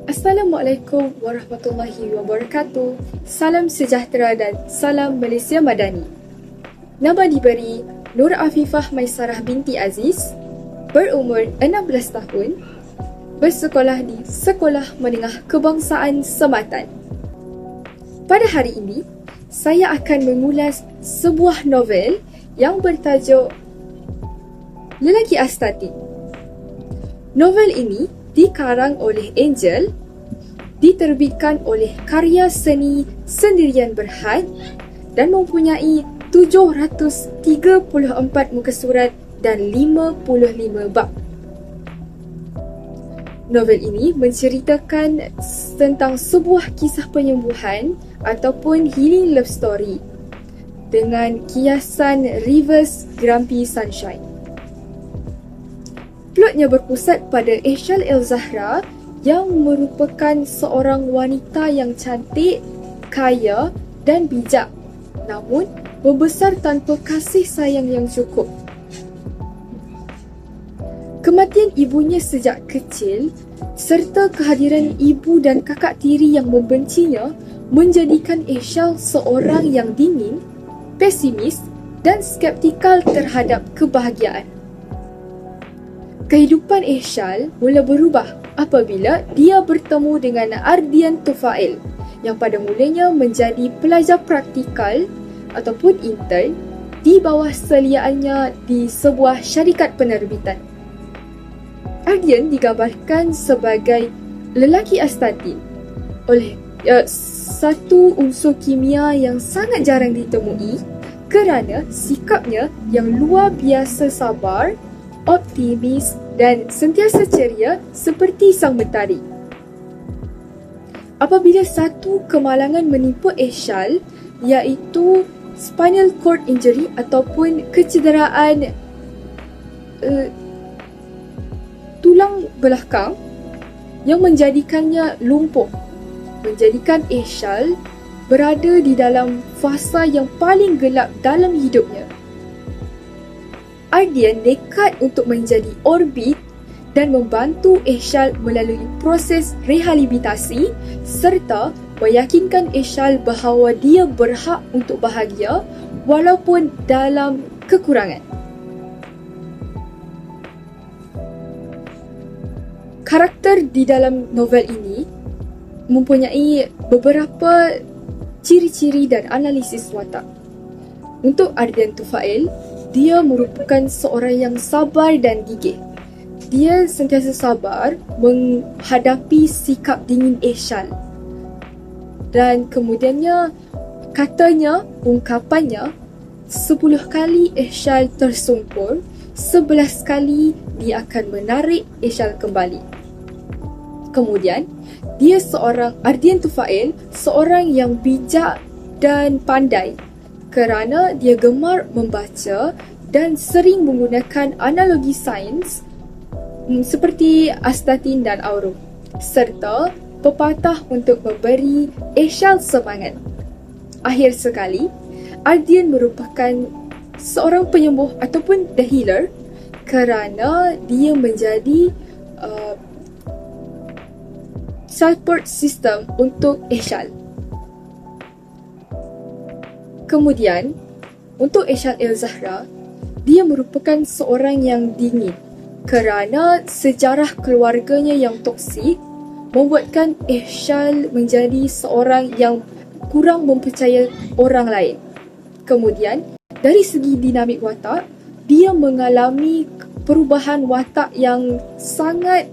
Assalamualaikum warahmatullahi wabarakatuh. Salam sejahtera dan salam Malaysia Madani. Nama diberi Nur Afifah Maisarah binti Aziz, berumur 16 tahun, bersekolah di Sekolah Menengah Kebangsaan Sematan. Pada hari ini, saya akan mengulas sebuah novel yang bertajuk Lelaki Astati. Novel ini dikarang oleh Angel, diterbitkan oleh Karya Seni Sendirian Berhad dan mempunyai 734 muka surat dan 55 bab. Novel ini menceritakan tentang sebuah kisah penyembuhan ataupun healing love story dengan kiasan reverse grumpy sunshine. Plotnya berpusat pada Aisyal El-Zahra yang merupakan seorang wanita yang cantik, kaya dan bijak, namun membesar tanpa kasih sayang yang cukup. Kematian ibunya sejak kecil serta kehadiran ibu dan kakak tiri yang membencinya menjadikan Aisyal seorang yang dingin, pesimis dan skeptikal terhadap kebahagiaan. Kehidupan Aisyal mula berubah apabila dia bertemu dengan Ardian Tufail yang pada mulanya menjadi pelajar praktikal ataupun intern di bawah seliaannya di sebuah syarikat penerbitan. Ardian digambarkan sebagai lelaki astati oleh satu unsur kimia yang sangat jarang ditemui kerana sikapnya yang luar biasa sabar, optimis dan sentiasa ceria seperti sang mentari. Apabila satu kemalangan menimpa Aisyal, iaitu spinal cord injury ataupun kecederaan tulang belakang yang menjadikannya lumpuh, menjadikan Aisyal berada di dalam fasa yang paling gelap dalam hidupnya. Ardian nekat untuk menjadi orbit dan membantu Aisyal melalui proses rehabilitasi serta meyakinkan Aisyal bahawa dia berhak untuk bahagia walaupun dalam kekurangan. Karakter di dalam novel ini mempunyai beberapa ciri-ciri dan analisis watak. Untuk Ardian Tufail, dia merupakan seorang yang sabar dan gigih. Dia sentiasa sabar menghadapi sikap dingin Aisyal. Dan kemudiannya, ungkapannya, 10 kali Aisyal tersungkur, 11 kali dia akan menarik Aisyal kembali. Kemudian, Ardian Tufail, seorang yang bijak dan pandai kerana dia gemar membaca dan sering menggunakan analogi sains seperti astatin dan aurum serta pepatah untuk memberi Aisyal semangat. Akhir sekali, Ardian merupakan seorang penyembuh ataupun the healer kerana dia menjadi support system untuk Aisyal. Kemudian, untuk Aisyal El-Zahra, dia merupakan seorang yang dingin kerana sejarah keluarganya yang toksik membuatkan Aisyal menjadi seorang yang kurang mempercayai orang lain. Kemudian, dari segi dinamik watak, dia mengalami perubahan watak yang sangat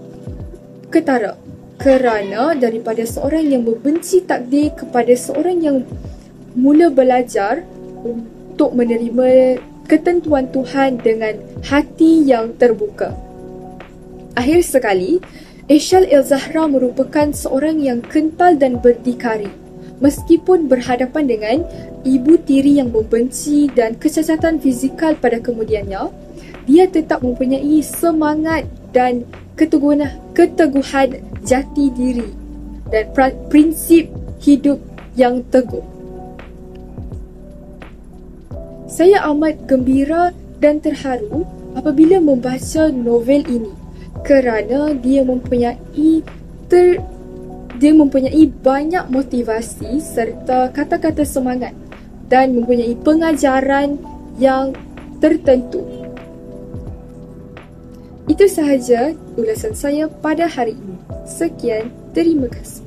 ketara kerana daripada seorang yang membenci takdir kepada seorang yang mula belajar untuk menerima ketentuan Tuhan dengan hati yang terbuka. Akhir sekali, Aisyal El-Zahra merupakan seorang yang kental dan berdikari. Meskipun berhadapan dengan ibu tiri yang membenci dan kecacatan fizikal pada kemudiannya, dia tetap mempunyai semangat dan keteguhan jati diri dan prinsip hidup yang teguh. Saya amat gembira dan terharu apabila membaca novel ini kerana dia mempunyai dia mempunyai banyak motivasi serta kata-kata semangat dan mempunyai pengajaran yang tertentu. Itu sahaja ulasan saya pada hari ini. Sekian, terima kasih.